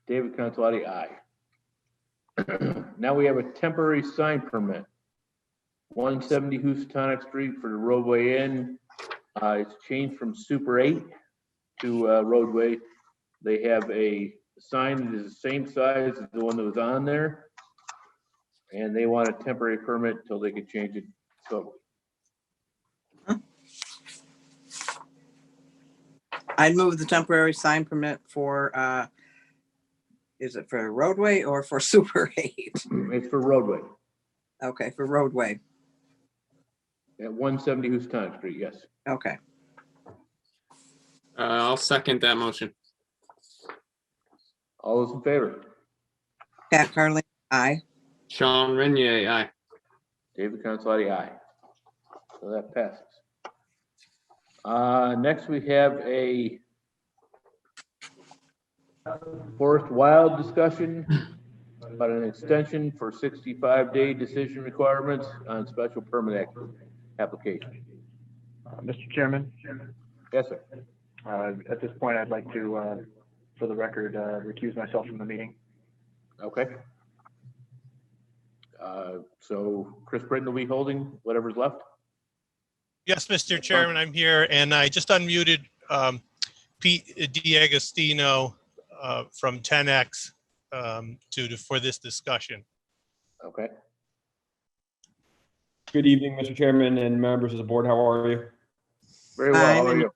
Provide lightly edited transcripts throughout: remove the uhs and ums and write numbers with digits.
David Consolati, aye. Now we have a temporary sign permit. 170 Housatonic Street for the roadway in. It's changed from Super 8 to roadway. They have a sign that is the same size as the one that was on there. And they want a temporary permit until they can change it totally. I'd move the temporary sign permit for, is it for roadway or for Super 8? It's for roadway Okay, for roadway. at 170 Housatonic Street, yes. Okay. I'll second that motion. All those in favor? Pat Carlin, aye. Sean Renier, aye. David Consolati, aye. So that passes. Next we have a Forest Wild discussion about an extension for 65-day decision requirements on special permit application. Mr. Chairman, Yes, sir. at this point, I'd like to, for the record, recuse myself from the meeting. Okay. So Chris Britton will be holding whatever's left. Yes, Mr. Chairman, I'm here, and I just unmuted Pete DiAgostino from 10X for this discussion. Okay. Good evening, Mr. Chairman and members of the board. How are you? Very well. How are Fine. you?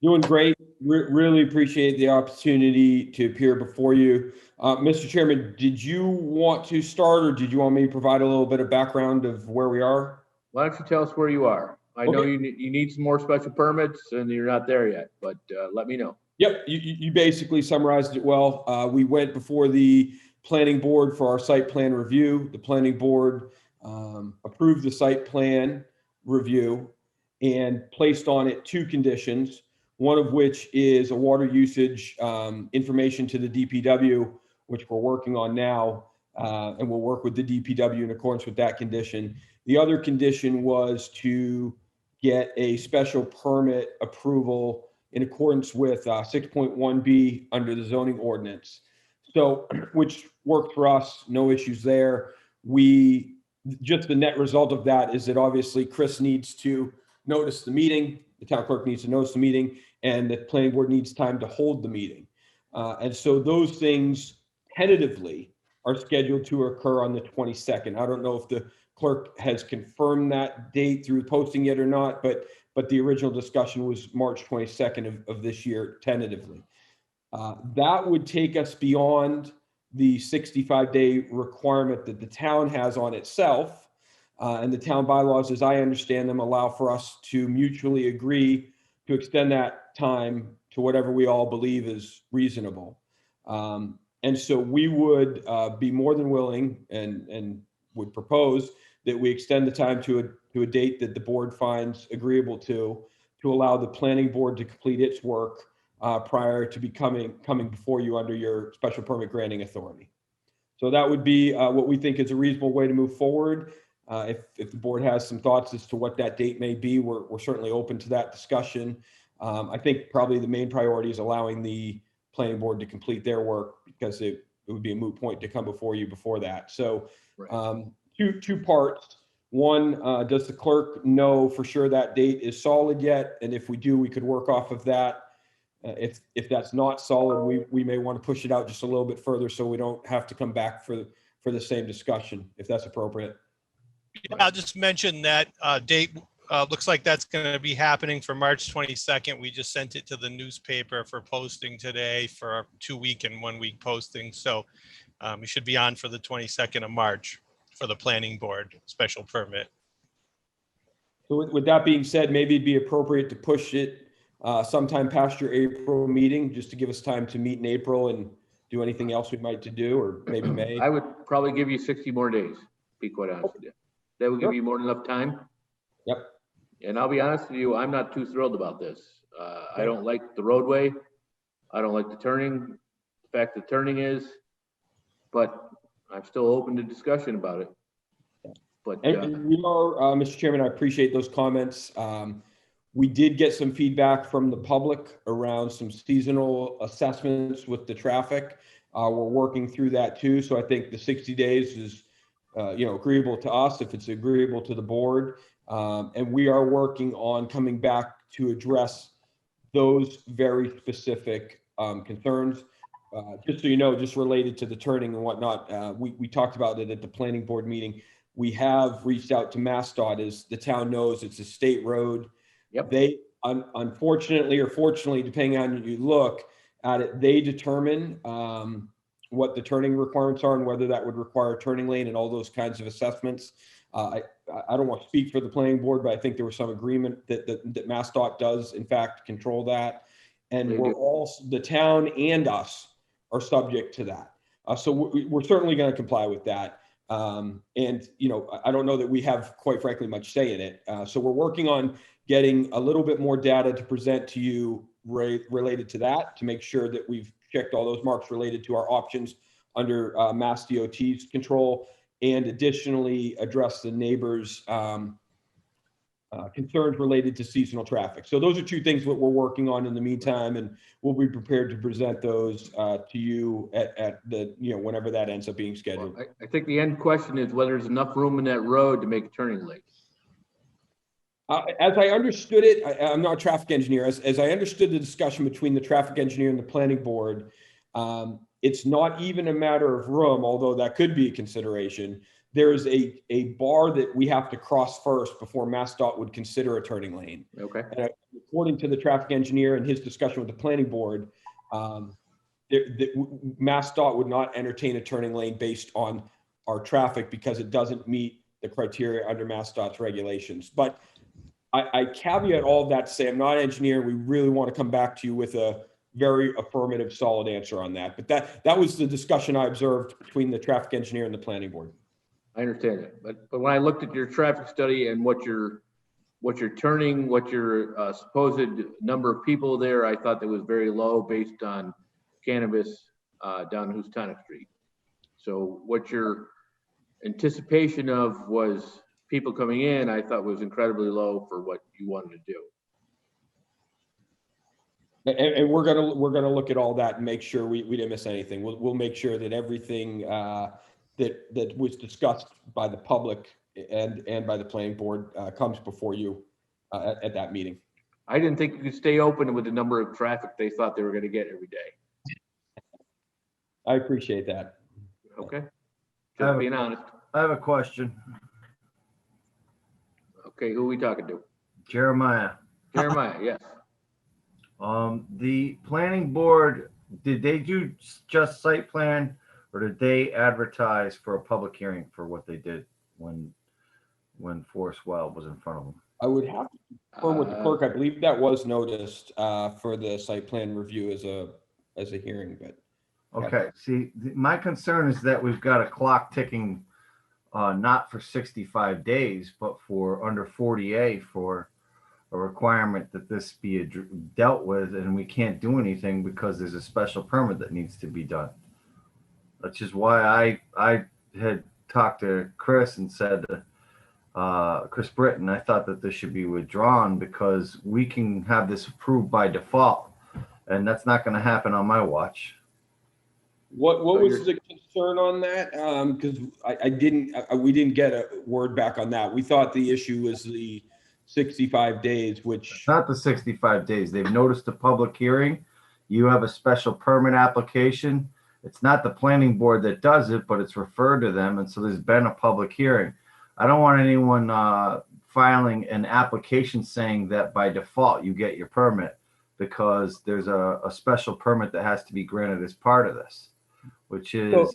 Doing great. Really appreciate the opportunity to appear before you. Mr. Chairman, did you want to start or did you want me to provide a little bit of background of where we are? Why don't you tell us where you are? I know Okay. you need some more special permits and you're not there yet, but let me know. Yep, you basically summarized it well. We went before the planning board for our site plan review. The planning board approved the site plan review and placed on it 2 conditions, one of which is a water usage information to the DPW, which we're working on now, and we'll work with the DPW in accordance with that condition. The other condition was to get a special permit approval in accordance with 6.1B under the zoning ordinance. So, which worked for us, no issues there. Just the net result of that is that obviously Chris needs to notice the meeting, the town clerk needs to notice the meeting, and the planning board needs time to hold the meeting. And so those things tentatively are scheduled to occur on the 22nd. I don't know if the clerk has confirmed that date through posting yet or not, but the original discussion was March 22nd of this year, tentatively. That would take us beyond the 65-day requirement that the town has on itself. And the town bylaws, as I understand them, allow for us to mutually agree to extend that time to whatever we all believe is reasonable. And so we would be more than willing and would propose that we extend the time to a date that the board finds agreeable to allow the planning board to complete its work prior to coming before you under your special permit granting authority. So that would be what we think is a reasonable way to move forward. If the board has some thoughts as to what that date may be, we're certainly open to that discussion. I think probably the main priority is allowing the planning board to complete their work because it would be a moot point to come before you before that. So two parts. One, does the clerk know for sure that date is solid yet? And if we do, we could work off of that. If that's not solid, we may want to push it out just a little bit further so we don't have to come back for the same discussion, if that's appropriate. Yeah, I'll just mention that date looks like that's going to be happening for March 22nd. We just sent it to the newspaper for posting today for a 2-week and 1-week posting. So we should be on for the 22nd of March for the planning board special permit. So with that being said, maybe it'd be appropriate to push it sometime past your April meeting, just to give us time to meet in April and do anything else we might to do, or maybe May. I would probably give you 60 more days, to be quite honest with you. That would give you more than enough time. Yep. And I'll be honest with you, I'm not too thrilled about this. I don't like the roadway. I don't like the turning, the fact the turning is, but I'm still open to discussion about it. But And we are, Mr. Chairman, I appreciate those comments. We did get some feedback from the public around some seasonal assessments with the traffic. We're working through that too. So I think the 60 days is, agreeable to us if it's agreeable to the board. And we are working on coming back to address those very specific concerns. Just so you know, just related to the turning and whatnot, we talked about it at the planning board meeting. We have reached out to MassDOT. As the town knows, it's a state road. Yep. They, unfortunately or fortunately, depending on you look at it, they determine what the turning requirements are and whether that would require a turning lane and all those kinds of assessments. I don't want to speak for the planning board, but I think there was some agreement that MassDOT does in fact control that. And They we're do. all, the town and us are subject to that. So we're certainly going to comply with that. And, I don't know that we have, quite frankly, much say in it. So we're working on getting a little bit more data to present to you related to that, to make sure that we've checked all those marks related to our options under Mass DOT's control, and additionally address the neighbors' concerns related to seasonal traffic. So those are two things that we're working on in the meantime, and we'll be prepared to present those to you at the, whenever that ends up being scheduled. Well, I think the end question is whether there's enough room in that road to make a turning lane. As I understood it, I'm not a traffic engineer. As I understood the discussion between the traffic engineer and the planning board, it's not even a matter of room, although that could be a consideration. There is a bar that we have to cross first before MassDOT would consider a turning lane. Okay. And according to the traffic engineer and his discussion with the planning board, MassDOT would not entertain a turning lane based on our traffic because it doesn't meet the criteria under MassDOT's regulations. But I caveat all of that to say I'm not an engineer. We really want to come back to you with a very affirmative, solid answer on that. But that was the discussion I observed between the traffic engineer and the planning board. I understand that, but when I looked at your traffic study and what you're turning, what your supposed number of people there, I thought that was very low based on cannabis down Houstonic Street. So what your anticipation of was people coming in, I thought was incredibly low for what you wanted to do. And we're gonna look at all that and make sure we didn't miss anything. We'll make sure that everything that was discussed by the public and by the planning board comes before you at that meeting. I didn't think you could stay open with the number of traffic they thought they were going to get every day. I appreciate that. Okay, just being honest. I have a question. Okay, who are we talking to? Jeremiah, Jeremiah, yes. the planning board, did they do just site plan, or did they advertise for a public hearing for what they did when Forest Wild was in front of them? I would have to confirm with the clerk. I believe that was noticed for the site plan review as a hearing, but. Okay, see, my concern is that we've got a clock ticking, not for 65 days, but for under 40A for a requirement that this be dealt with, and we can't do anything because there's a special permit that needs to be done. That's just why I had talked to Chris and said, Chris Britton, I thought that this should be withdrawn because we can have this approved by default, and that's not going to happen on my watch. What So was the concern on that? Because we didn't get a word back on that. We thought the issue was the 65 days, which. Not the 65 days. They've noticed a public hearing. You have a special permit application. It's not the planning board that does it, but it's referred to them. And so there's been a public hearing. I don't want anyone filing an application saying that by default you get your permit, because there's a special permit that has to be granted as part of this, which is. So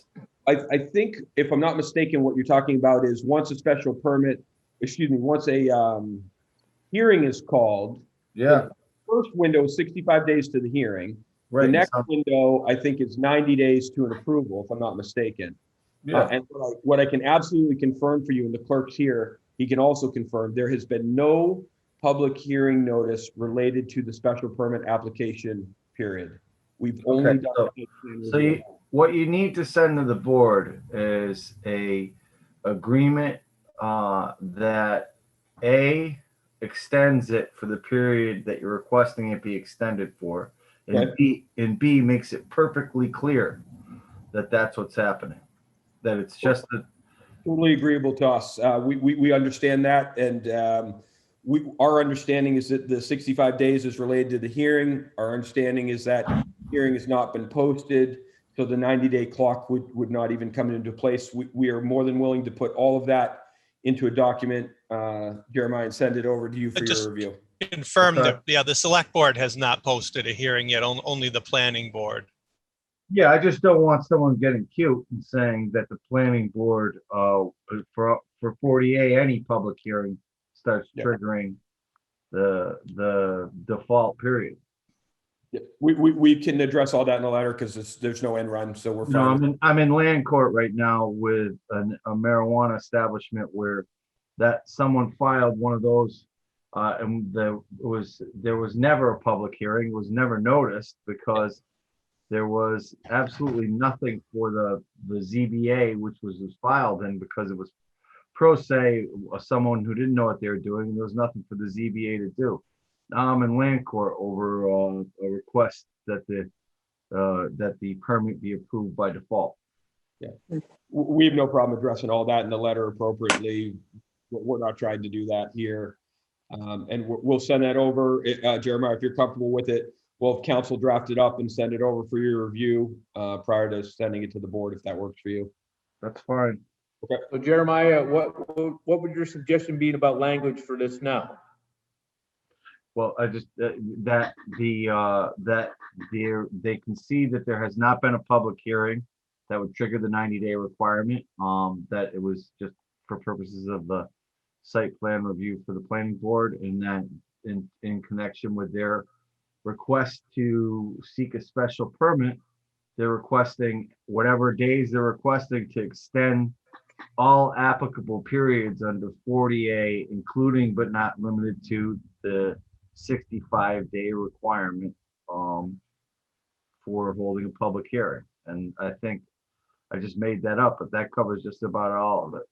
I think, if I'm not mistaken, what you're talking about is once a special permit, once a hearing is called. Yeah. First window is 65 days to the hearing. Right. The next window, I think, is 90 days to an approval, if I'm not mistaken. Yeah. And what I can absolutely confirm for you, and the clerk's here, he can also confirm, there has been no public hearing notice related to the special permit application period. We've only done. What you need to send to the board is a agreement that A, extends it for the period that you're requesting it be extended for, and Okay. B makes it perfectly clear that that's what's happening. That it's just that, Totally agreeable to us. We understand that, and our understanding is that the 65 days is related to the hearing. Our understanding is that hearing has not been posted, so the 90-day clock would not even come into place. We are more than willing to put all of that into a document, Jeremiah, and send it over to you for Just- your review. Confirm Okay. that, yeah, the select board has not posted a hearing yet, only the planning board. yeah, I just don't want someone getting cute and saying that the planning board, for 40A, any public hearing starts Yeah. triggering the default period. Yeah, we can address all that in the letter because there's no end run, so we're You know, fine. I'm in land court right now with a marijuana establishment where that someone filed one of those, and there was never a public hearing, it was never noticed because there was absolutely nothing for the ZBA, which was filed in because it was pro se, someone who didn't know what they were doing, and there was nothing for the ZBA to do. Now I'm in land court over a request that the permit be approved by default. We have no problem addressing all that in the letter appropriately. We're not trying to do that here. And we'll send that over. Jeremiah, if you're comfortable with it, we'll have council draft it up and send it over for your review prior to sending it to the board, if that works for you. That's fine. So Jeremiah, what would your suggestion be about language for this now? Well, I just, that they can see that there has not been a public hearing that would trigger the 90-day requirement, that it was just for purposes of the site plan review for the planning board, and that in connection with their request to seek a special permit, they're requesting whatever days they're requesting to extend all applicable periods under 40A, including but not limited to the 65-day requirement for holding a public hearing. And I think I just made that up, but that covers just about all of it.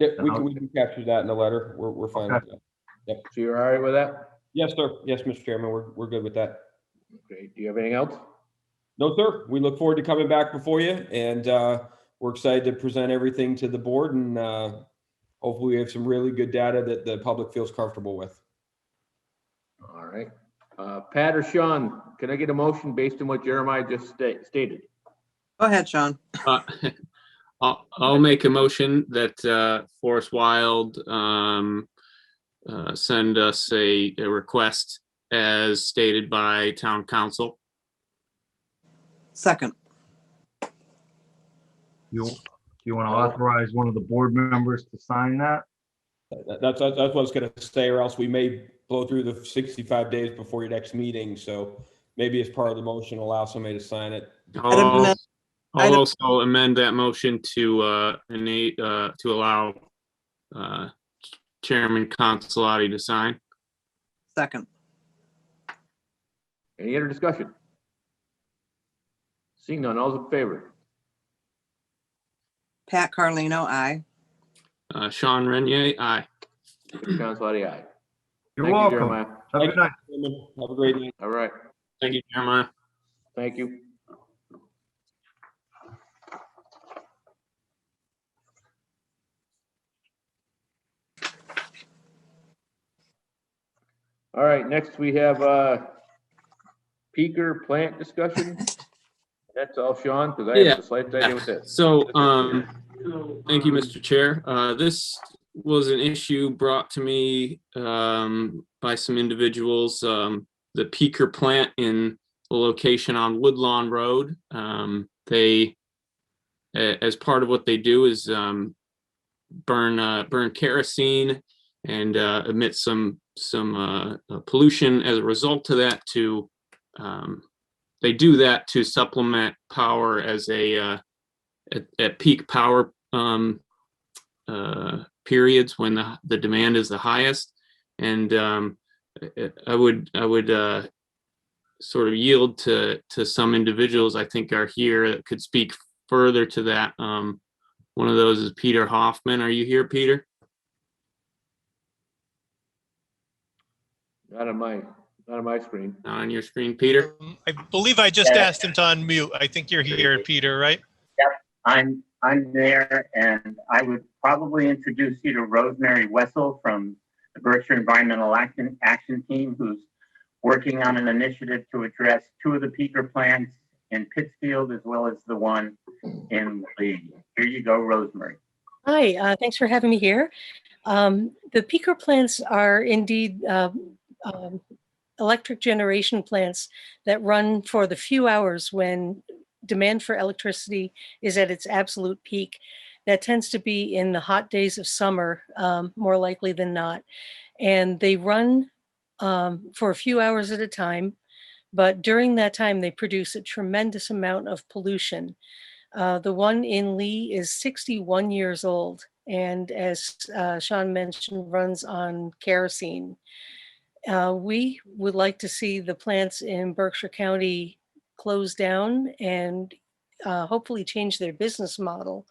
Yeah, we can capture that in the letter. We're fine with that. So you're all right with that? Yes, sir. Yes, Mr. Chairman, we're good with that. Okay, do you have anything else? No, sir. We look forward to coming back before you, and we're excited to present everything to the board, and hopefully we have some really good data that the public feels comfortable with. All right. Pat or Sean, can I get a motion based on what Jeremiah just stated? Go ahead, Sean. I'll make a motion that Forest Wild send us a request as stated by town council. Second. You want to authorize one of the board members to sign that? That's what I was going to say, or else we may blow through the 65 days before your next meeting. So maybe as part of the motion, allow somebody to sign it. I'll also amend that motion to allow Chairman Consolati to sign. Second. Any other discussion? Seeing none, all's in favor? Pat Carlino, aye. Sean Renier, aye. Consolati, aye. You're Thank you, welcome. Jeremiah. Have a good night. Have a great night. All right, Thank you, Jeremiah. thank you. All right, next we have peaker plant discussion. That's all, Sean, because I have a slight idea with this. So, thank you, Mr. Chair. This was an issue brought to me by some individuals. The peaker plant in the location on Woodlawn Road. They, as part of what they do, is burn kerosene and emit some pollution as a result of that. They do that to supplement power as at peak power periods when the demand is the highest. And I would sort of yield to some individuals I think are here that could speak further to that. One of those is Peter Hoffman. Are you here, Peter? Not on my Not on my screen. Not on your screen, Peter? I believe I just Yeah. asked him to unmute. I think you're here, Peter, right? I'm there, and I would probably introduce you to Rosemary Wessel from the Berkshire Environmental Action Team, who's working on an initiative to address 2 of the peaker plants in Pittsfield as well as the one in Lee. Here you go, Rosemary. Hi, thanks for having me here. The peaker plants are indeed electric generation plants that run for the few hours when demand for electricity is at its absolute peak. That tends to be in the hot days of summer, more likely than not. And they run for a few hours at a time, but during that time, they produce a tremendous amount of pollution. The one in Lee is 61 years old, and as Sean mentioned, runs on kerosene. We would like to see the plants in Berkshire County close down and hopefully change their business model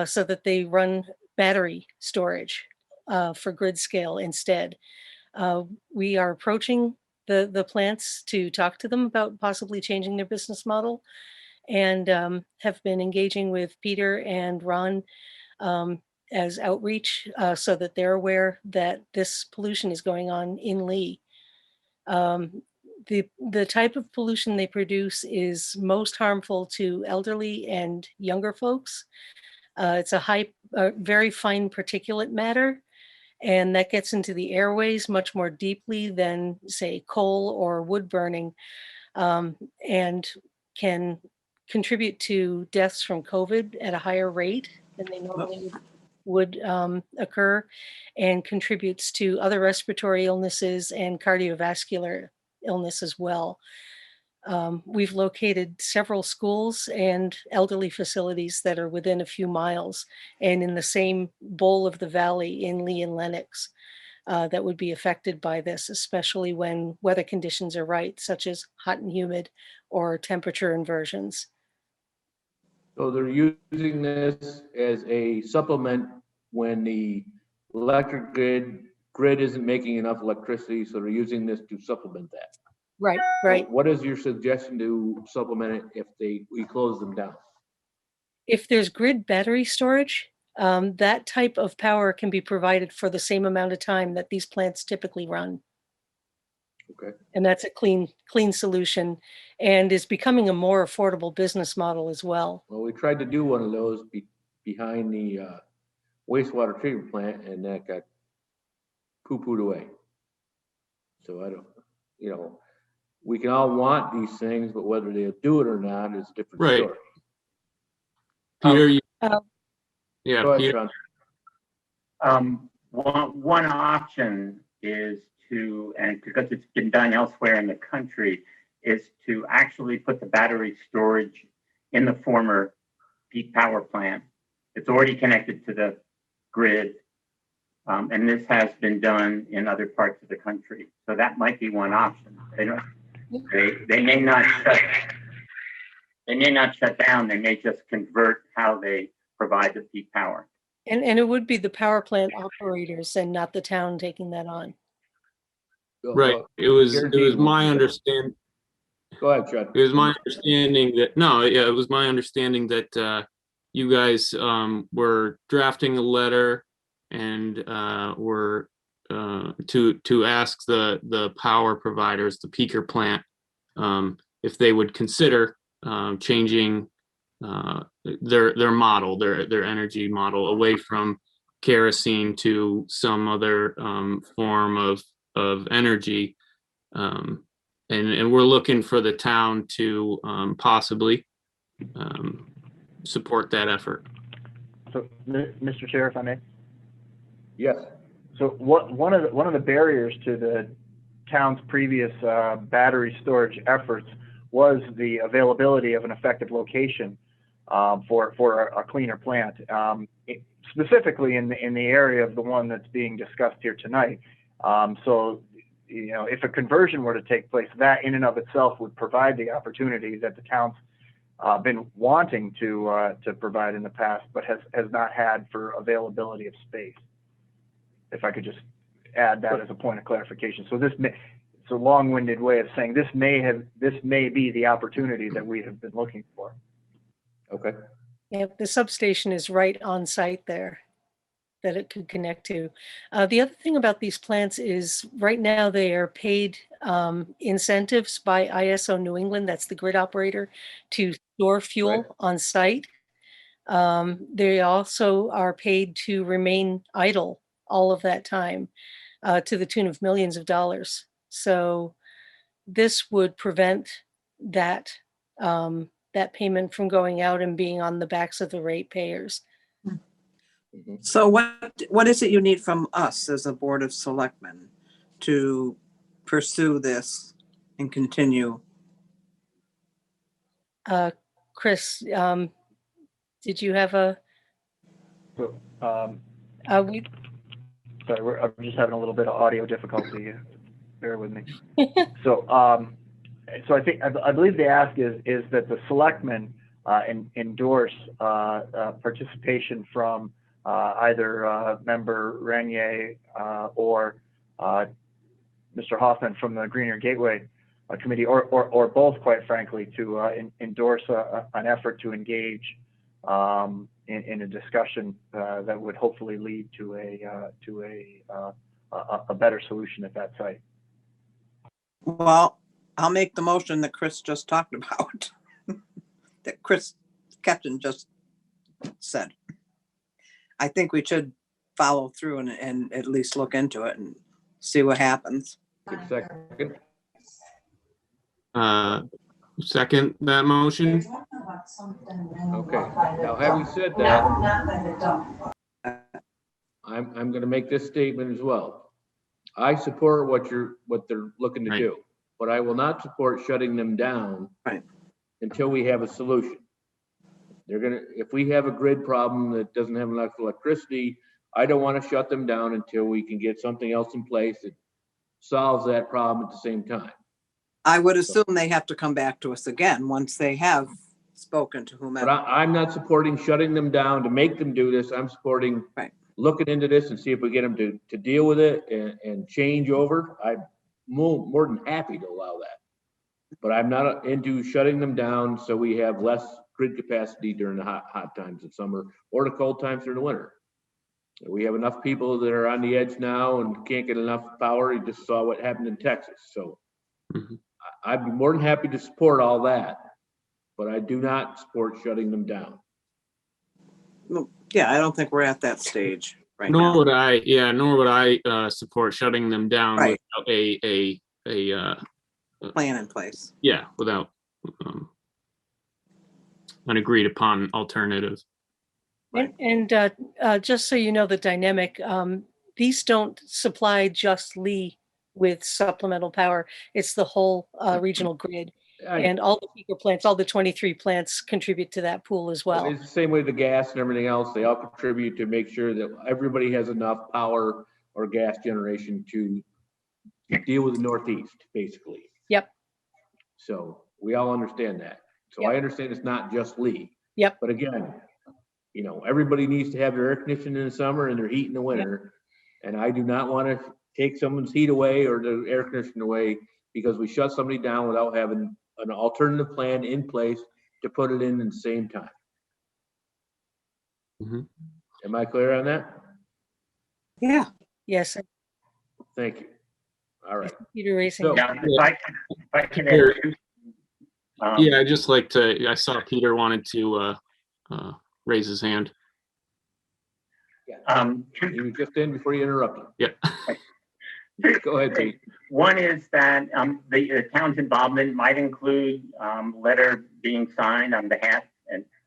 so that they run battery storage for grid scale instead. We are approaching the plants to talk to them about possibly changing their business model, and have been engaging with Peter and Ron as outreach so that they're aware that this pollution is going on in Lee. The type of pollution they produce is most harmful to elderly and younger folks. It's a very fine particulate matter, and that gets into the airways much more deeply than, say, coal or wood burning, and can contribute to deaths from COVID at a higher rate than they normally would occur, and contributes to other respiratory illnesses and cardiovascular illness as well. We've located several schools and elderly facilities that are within a few miles and in the same bowl of the valley in Lee and Lenox that would be affected by this, especially when weather conditions are right, such as hot and humid or temperature inversions. So they're using this as a supplement when the electric grid isn't making enough electricity, so they're using this to supplement that. Right, right. What is your suggestion to supplement it if we close them down? If there's grid battery storage, that type of power can be provided for the same amount of time that these plants typically run. Okay. And that's a clean solution, and is becoming a more affordable business model as well. Well, we tried to do one of those behind the wastewater treatment plant, and that got poo-pooed away. So I don't, we can all want these things, but whether they'll do it or not is a different Right. story. Peter, yeah, Go ahead, Peter. Sean. One option is to, and because it's been done elsewhere in the country, is to actually put the battery storage in the former peak power plant. It's already connected to the grid, and this has been done in other parts of the country. So that might be one option. They may not shut down. They may just convert how they provide the peak power. And it would be the power plant operators and not the town taking that on. Right. It was my understanding. Go ahead, Chad. It was my understanding it was my understanding that you guys were drafting a letter and were to ask the power providers, the peaker plant, if they would consider changing their model, their energy model away from kerosene to some other form of energy. And we're looking for the town to possibly support that effort. So, Mr. Chair, if I may. Yes. So one of the barriers to the town's previous battery storage efforts was the availability of an effective location for a cleaner plant, specifically in the area of the one that's being discussed here tonight. So, if a conversion were to take place, that in and of itself would provide the opportunity that the town's been wanting to provide in the past, but has not had for availability of space. If I could just add that as a point of clarification. So it's a long-winded way of saying this may be the opportunity that we have been looking for. Okay. Yep, the substation is right on site there that it could connect to. The other thing about these plants is right now they are paid incentives by ISO New England, that's the grid operator, to store fuel Right. on site. They also are paid to remain idle all of that time to the tune of millions of dollars. So this would prevent that that payment from going out and being on the backs of the ratepayers. Mhm. So what is it you need from us as a Board of Selectmen to pursue this and continue? Chris, did you have a? So, We sorry, I'm just having a little bit of audio difficulty. Bear with me. So I think, I believe the ask is that the selectmen endorse participation from either member Renier or Mr. Hoffman from the Greener Gateway Committee, or both, quite frankly, to endorse an effort to engage in a discussion that would hopefully lead to a better solution at that site. Well, I'll make the motion that Chris just talked about, that Chris Captain just said. I think we should follow through and at least look into it and see what happens. Second. Second that motion. Okay. Now, having said that, I'm going to make this statement as well. I support what they're looking to Right. do, but I will not support shutting them down Right. until we have a solution. If we have a grid problem that doesn't have enough electricity, I don't want to shut them down until we can get something else in place that solves that problem at the same time. I would assume they have to come back to us again once they have spoken to But whomever. I'm not supporting shutting them down to make them do this. I'm supporting Right. looking into this and see if we get them to deal with it and change over. I'm more than happy to allow that. But I'm not into shutting them down so we have less grid capacity during the hot times of summer or the cold times during the winter. We have enough people that are on the edge now and can't get enough power. You just saw what happened in Texas. So Mhm. I'd be more than happy to support all that, but I do not support shutting them down. Yeah, I don't think we're at that stage right Nor now. would I support shutting them down Right. without a Plan in place. without an agreed upon alternative. and just so you know the dynamic, these don't supply just Lee with supplemental power. It's the whole regional grid. And all the peaker plants, all the 23 plants contribute to that pool as well. It's the same way the gas and everything else. They all contribute to make sure that everybody has enough power or gas generation to deal with the Northeast, basically. Yep. So we all understand that. So Yep. I understand it's not just Lee. Yep. But again, everybody needs to have their air conditioning in the summer and their heat in the winter. And I do not want to take someone's heat away or the air conditioning away because we shut somebody down without having an alternative plan in place to put it in the same time. Mhm. Am I clear on that? Yeah. Yes. Thank you. All right. Peter Racing. So- Yeah, if I can Here. add two. Yeah, I'd just like to, I saw Peter wanted to raise his hand. He was just in before you interrupted. Yeah. Go ahead, Pete. One is that the town's involvement might include letter being signed on behalf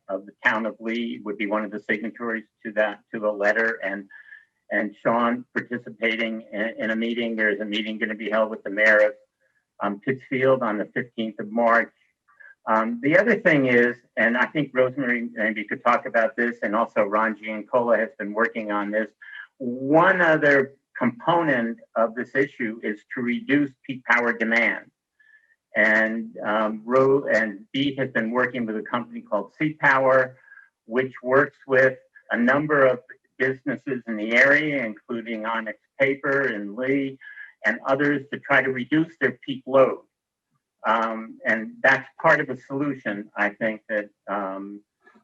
of the town of Lee would be one of the signatories to the letter, and Sean participating in a meeting. There is a meeting going to be held with the mayor of Pittsfield on the 15th of March. The other thing is, and I think Rosemary maybe could talk about this, and also Ron Giancola has been working on this. One other component of this issue is to reduce peak power demand. And Beat has been working with a company called Sea Power, which works with a number of businesses in the area, including Onyx Paper and Lee, and others to try to reduce their peak load. And that's part of the solution, I think, that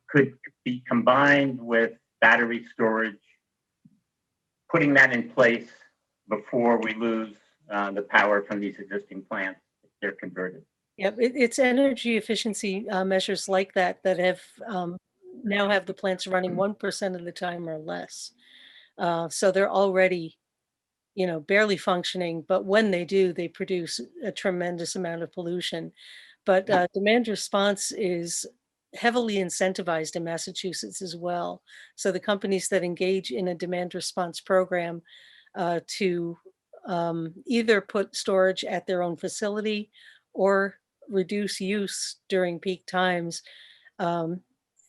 could be combined with battery storage, putting that in place before we lose the power from these existing plants if they're converted. Yep, it's energy efficiency measures like that that have now have the plants running 1% of the time or less. So they're already, barely functioning, but when they do, they produce a tremendous amount of pollution. But demand response is heavily incentivized in Massachusetts as well. So the companies that engage in a demand response program to either put storage at their own facility or reduce use during peak times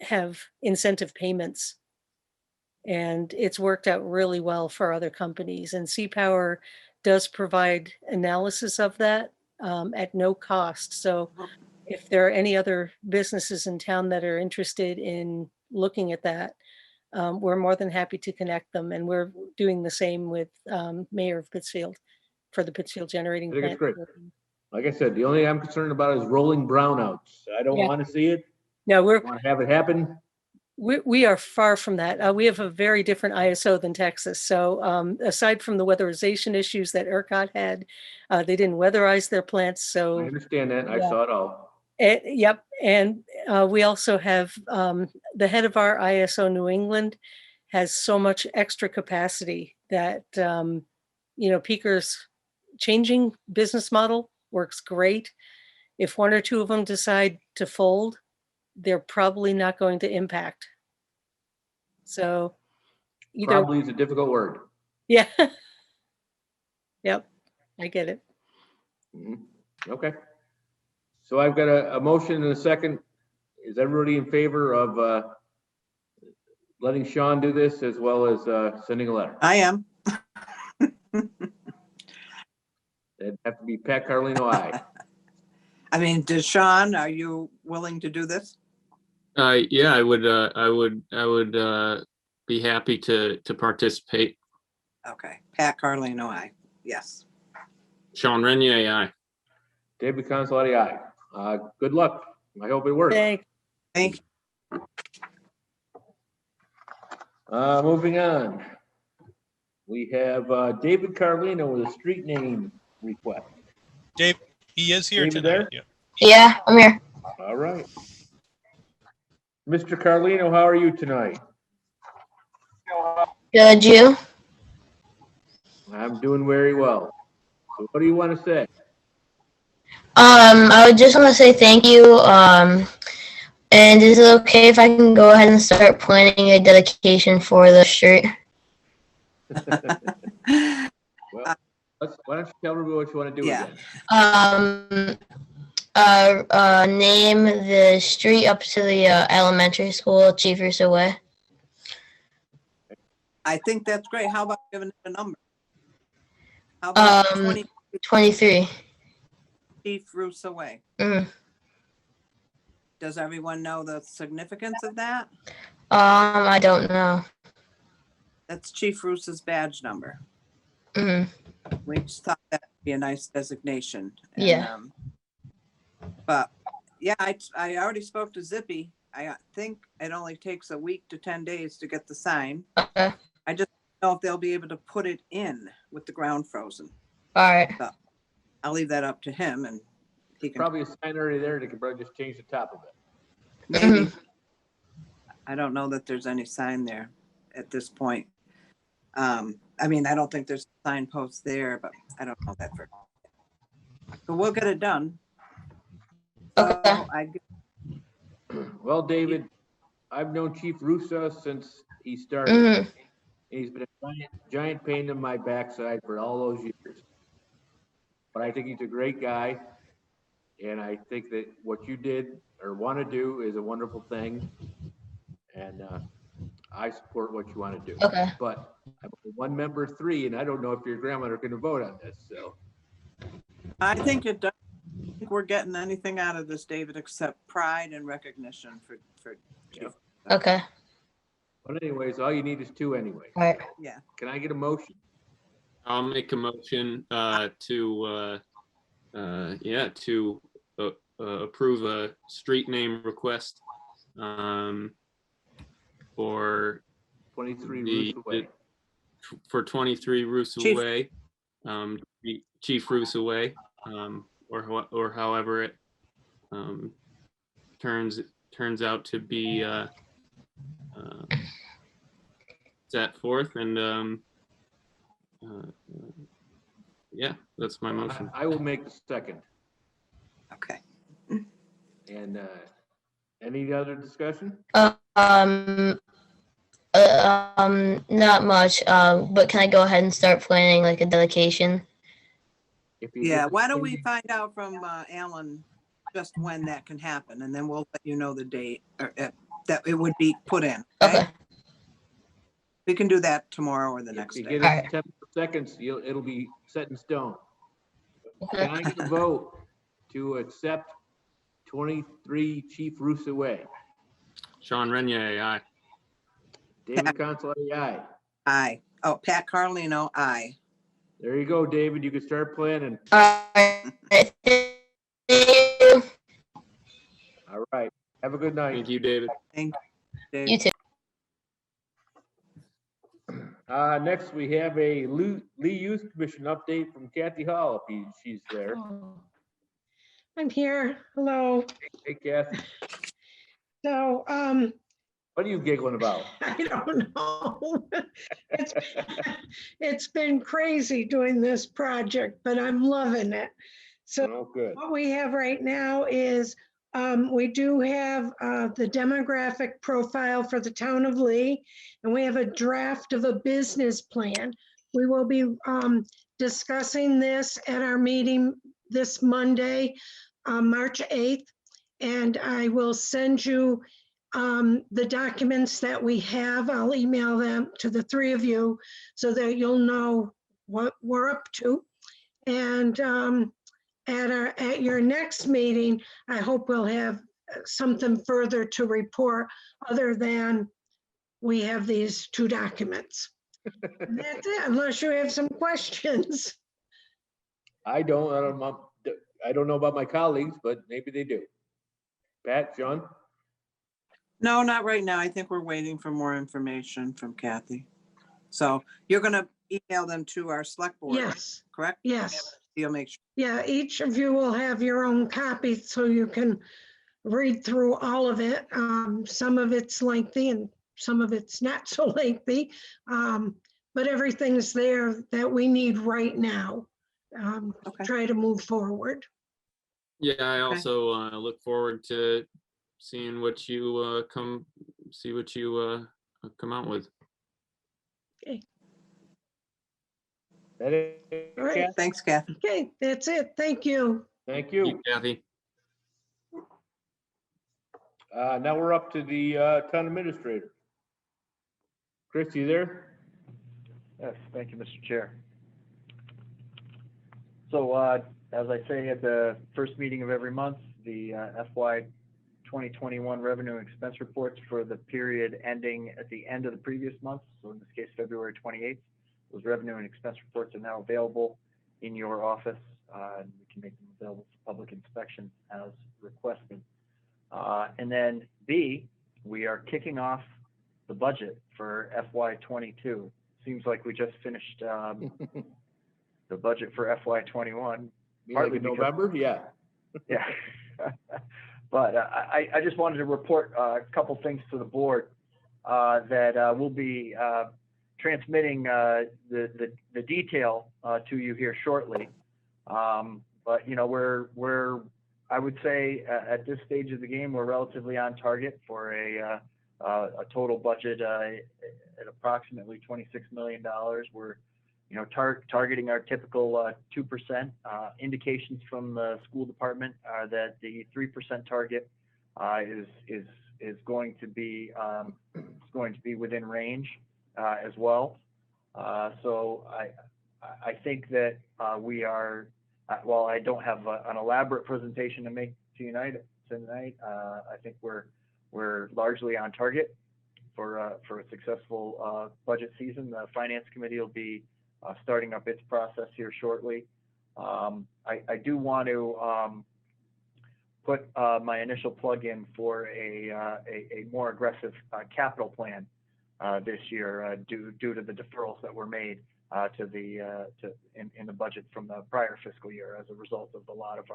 have incentive payments. And it's worked out really well for other companies. And C-Power does provide analysis of that at no cost. So if there are any other businesses in town that are interested in looking at that, we're more than happy to connect them. And we're doing the same with Mayor of Pittsfield for the Pittsfield Generating I think it's Plant. great. Like I said, the only thing I'm concerned about is rolling brownouts. I don't Yeah. want to see it. No, I want to have it happen. we are far from that. We have a very different ISO than Texas. So aside from the weatherization issues that ERCOT had, they didn't weatherize their plants. I So understand that. I Yeah. saw it all. yep. And we also have the head of our ISO New England has so much extra capacity that, peakers changing business model works great. If one or two of them decide to fold, they're probably not going to impact. So either, Probably is a difficult word. yeah. Yep, I get it. Mhm. Okay. So I've got a motion and a second. Is everybody in favor of letting Sean do this as well as sending a letter? I am. It'd have to be Pat Carlino, aye. I mean, Sean, are you willing to do this? Yeah, I would be happy to participate. Okay. Pat Carlino, aye. Yes. Sean Renier, aye. David Consolati, aye. Good luck. I hope it works. Thank Thank you. Moving on. We have David Carlino with a street name request. Dave, he is here David tonight. there? Yeah. Yeah, I'm here. All right. Mr. Carlino, how are you tonight? Good, you? I'm doing very well. So what do you want to say? I would just want to say thank you. And is it okay if I can go ahead and start planning a dedication for the street? Well, why don't you tell everybody what you want to do Yeah. again? Name the street up to the elementary school, Chief Russo Way. I think that's great. How about giving it a number? How about 23. Chief Russo Way? Mm. Does everyone know the significance of that? I don't know. That's Chief Russo's badge number. Mm. We just thought that'd be a nice designation. And, Yeah. But yeah, I already spoke to Zippy. I think it only takes a week to 10 days to get the sign. Okay. I just don't know if they'll be able to put it in with the ground frozen. All right. I'll leave that up to him, and he can Probably a sign already there. They could probably just change the top of it. maybe. I don't know that there's any sign there at this point. I mean, I don't think there's a signpost there, but I don't know that for. But we'll get it done. Okay. So Well, David, I've known Chief Russo since he started. Mm. He's been a giant pain in my backside for all those years. But I think he's a great guy. And I think that what you did or want to do is a wonderful thing. And I support what you want to do. Okay. But I'm one member of three, and I don't know if your grandmother are going to vote on this. So I think it does. I think we're getting anything out of this, David, except pride and recognition for Chief. Okay. but anyways, all you need is two anyway. All right. Yeah. Can I get a motion? I'll make a motion to approve a street name request for 23 the- Russo Way. for 23 Russo Chief. Way, Chief Russo Way, or however it turns out to be set forth, and yeah, that's my motion. I will make the second. Okay. And any other discussion? Not much. But can I go ahead and start planning like a dedication? If you Yeah, get- why don't we find out from Alan just when that can happen, and then we'll let you know the date or, that it would be put in. Okay. We can do that tomorrow or the If next you day. get it 10 seconds, it'll be set in stone. Can I get a vote to accept 23 Chief Russo Way? Sean Renier, aye. David Consolati, aye. Aye. Oh, Pat Carlino, aye. There you go, David. You can start planning. All right. Thank you. All right. Have a good night. Thank you, David. Thank you. You too. Next, we have a Lee Youth Commission update from Kathy Hall, if she's there. Oh, I'm here. Hello. Hey, Kathy, So, what are you giggling about? I don't know. It's, it's been crazy doing this project, but I'm loving it. So Oh, good. what we have right now is, we do have, the demographic profile for the town of Lee, and we have a draft of a business plan. We will be, discussing this at our meeting this Monday, March 8th. And I will send you the documents that we have. I'll email them to the three of you so that you'll know what we're up to. And at your next meeting, I hope we'll have something further to report other than we have these two documents. And that's it, unless you have some questions. I don't know about my colleagues, but maybe they do. Pat, John? No, not right now. I think we're waiting for more information from Kathy. So you're gonna email them to our select board, Yes, correct? yes. You'll make sure. Yeah, each of you will have your own copy so you can read through all of it. Some of it's lengthy and some of it's not so lengthy. But everything's there that we need right now. Okay. Try to move forward. Yeah, I also look forward to seeing what you come out with. That it, All right. Kathy? Thanks, Kathy. Okay, that's it. Thank you. Thank Thank you, you. Kathy. Now we're up to the town administrator. Chris, you there? Yes, thank you, Mr. Chair. So, as I say at the first meeting of every month, the FY 2021 revenue and expense reports for the period ending at the end of the previous month, so in this case, February 28th, those revenue and expense reports are now available in your office, and we can make them available for public inspection as requested. And then B, we are kicking off the budget for FY 22. Seems like we just finished the budget for FY 21. Partly in because- November? Yeah. Yeah. But I just wanted to report a couple things to the board that we'll be transmitting the detail to you here shortly. But you know, we're I would say at this stage of the game, we're relatively on target for a total budget at approximately $26 million. We're targeting our typical 2%. Indications from the school department are that the 3% target is going to be within range as well. So I think that we are. While I don't have an elaborate presentation to make tonight, I think we're largely on target for a successful budget season. The finance committee will be starting up its process here shortly. I do want to put my initial plug in for a more aggressive capital plan this year due to the deferrals that were made in the budget from the prior fiscal year as a result of a lot of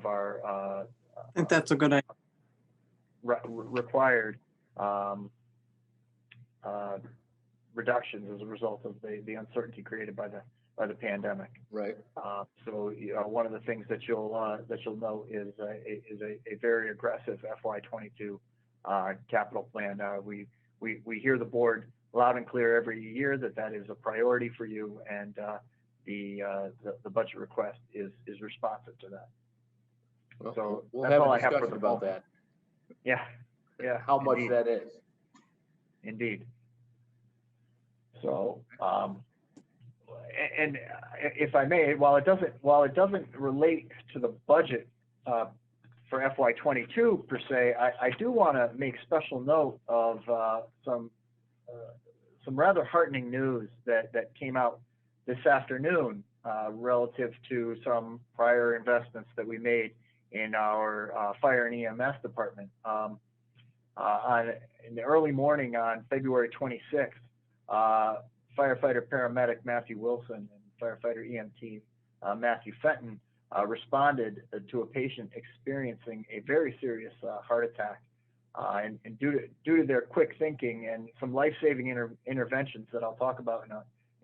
our I think that's a good idea. required reductions as a result of the uncertainty created by the pandemic. Right. So one of the things that you'll note is a very aggressive FY22 capital plan. We hear the board loud and clear every year that is a priority for you, and the budget request is responsive to that. Well, So we'll that's have all a I have for discussion the about moment. that, Yeah, how much indeed. that is. Indeed. So, and if I may, while it doesn't relate to the budget for FY22 per se, I do want to make special note of some rather heartening news that came out this afternoon relative to some prior investments that we made in our fire and EMS department. In the early morning on February 26th, firefighter paramedic Matthew Wilson and firefighter EMT Matthew Fenton responded to a patient experiencing a very serious heart attack. And due to their quick thinking and some life-saving interventions that I'll talk about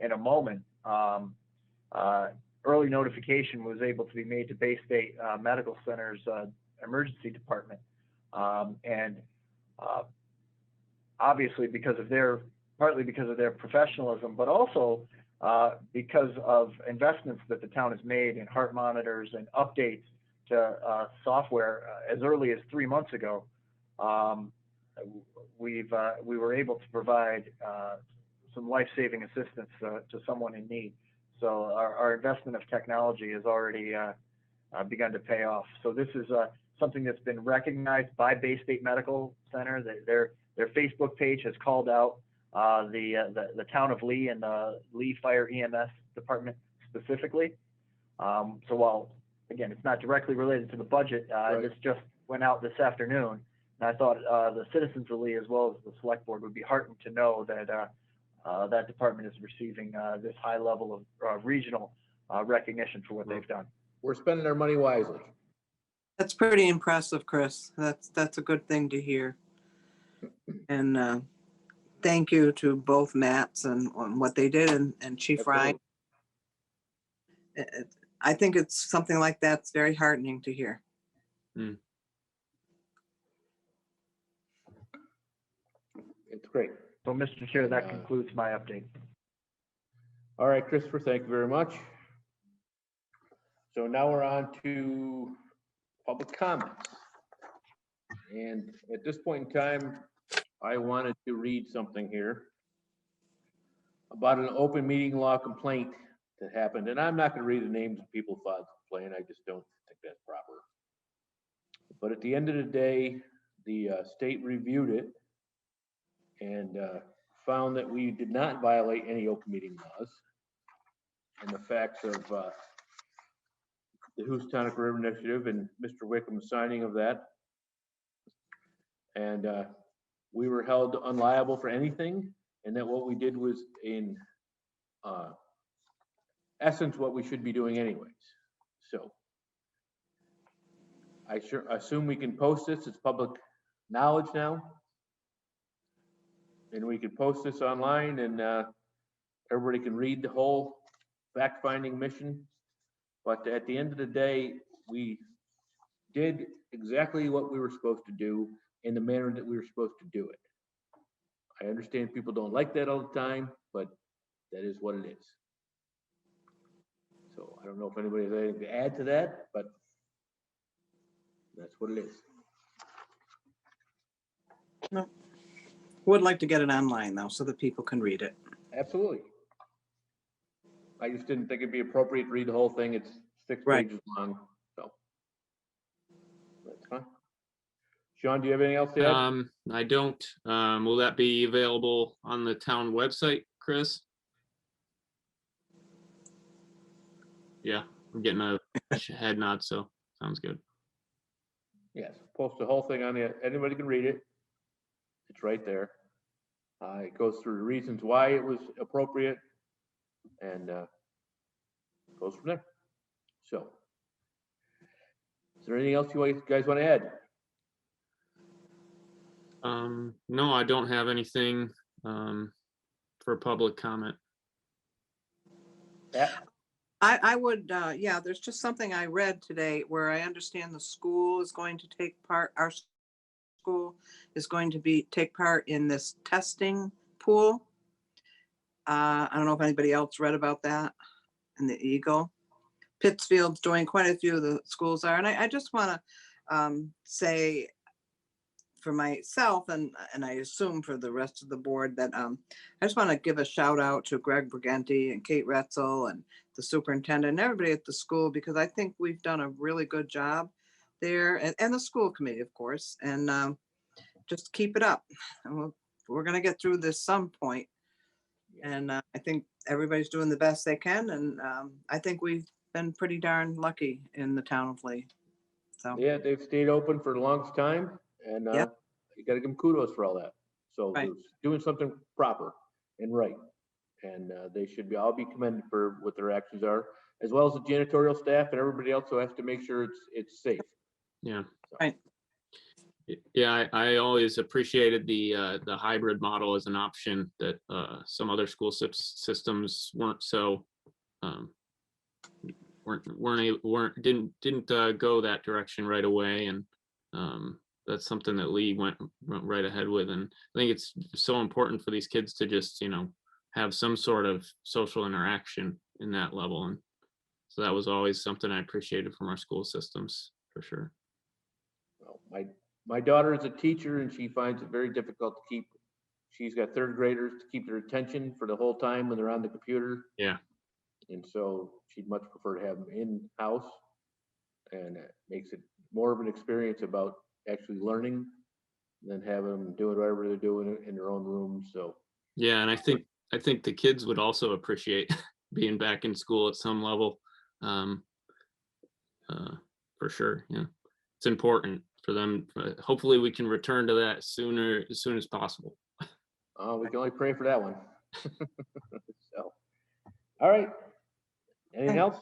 in a moment, early notification was able to be made to Bay State Medical Center's emergency department. And obviously partly because of their professionalism, but also because of investments that the town has made in heart monitors and updates to software as early as 3 months ago, we were able to provide some life-saving assistance to someone in need. So our investment of technology has already begun to pay off. So this is something that's been recognized by Bay State Medical Center. Their Facebook page has called out the town of Lee and the Lee Fire EMS department specifically. So while, again, it's not directly related to the budget, this just went out this afternoon. And I thought the citizens of Lee, as well as the select board, would be heartened to know that that department is receiving this high level of regional recognition for what they've done. We're spending our money wisely. That's pretty impressive, Chris. That's a good thing to hear. And thank you to both Matts and on what they did and Chief Ryan. I think it's something like that's very heartening to hear. It's great. So, Mr. Chair, that concludes my update. All right, Christopher, thank you very much. So now we're on to public comments. And at this point in time, I wanted to read something here about an open meeting law complaint that happened. And I'm not going to read the names of people who filed the complaint. I just don't think that's proper. But at the end of the day, the state reviewed it and found that we did not violate any open meeting laws. And the facts of the Houstonic River Initiative and Mr. Wickham's signing of that. And we were held unliable for anything, and that what we did was in essence what we should be doing anyways. So I assume we can post this. It's public knowledge now. And we can post this online and everybody can read the whole fact-finding mission. But at the end of the day, we did exactly what we were supposed to do in the manner that we were supposed to do it. I understand people don't like that all the time, but that is what it is. So I don't know if anybody has anything to add to that, but that's what it is. No. Would like to get it online though, so that people can read it. Absolutely. I just didn't think it'd be appropriate to read the whole thing. It's 6 pages long, so that's fine. Sean, do you have anything else to add? I don't. Will that be available on the town website, Chris? Yeah, I'm getting a head nod, so sounds good. Yes, post the whole thing on the, anybody can read it. It's right there. It goes through the reasons why it was appropriate and goes from there. So, is there anything else you guys want to add? No, I don't have anything for public comment. Pat? I would, yeah, there's just something I read today where I understand the school is going to take part, our school is going to take part in this testing pool. I don't know if anybody else read about that in the Eagle. Pittsfield's doing, quite a few of the schools are, and I just want to say for myself and I assume for the rest of the board that I just want to give a shout out to Greg Briganti and Kate Retzel and the superintendent and everybody at the school, because I think we've done a really good job there, and the school committee, of course, and just keep it up. And we're going to get through this some point. And I think everybody's doing the best they can. And I think we've been pretty darn lucky in the town of Lee. So, Yeah, they've stayed open for the longest time, and Yep. you got to give them kudos for all that. So Right. they're doing something proper and right, and they should all be commended for what their actions are, as well as the janitorial staff and everybody else who has to make sure it's safe. Yeah. So. Right. Yeah, I always appreciated the hybrid model as an option that some other school systems weren't so didn't go that direction right away, and that's something that Lee went right ahead with. And I think it's so important for these kids to just have some sort of social interaction in that level, and so that was always something I appreciated from our school systems for sure. Well, my daughter is a teacher, and she finds it very difficult to keep. She's got third graders to keep their attention for the whole time when they're on the computer. Yeah. And so she'd much prefer to have them in-house, and it makes it more of an experience about actually learning than having them doing whatever they're doing in their own room. So Yeah, and I think the kids would also appreciate being back in school at some level, for sure. Yeah, it's important for them. Hopefully, we can return to that as soon as possible. we can only pray for that one. So, all right. Anything else?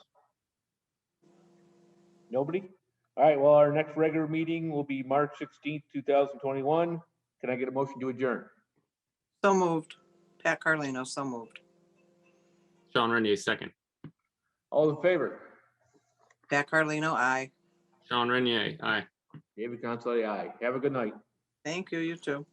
Nobody? All right, well, our next regular meeting will be March 16th, 2021. Can I get a motion to adjourn? So moved. Pat Carlino, so moved. Sean Renier, second. All in favor? Pat Carlino, aye. Sean Renier, aye. David Consolati, aye. Have a good night. Thank you, you too.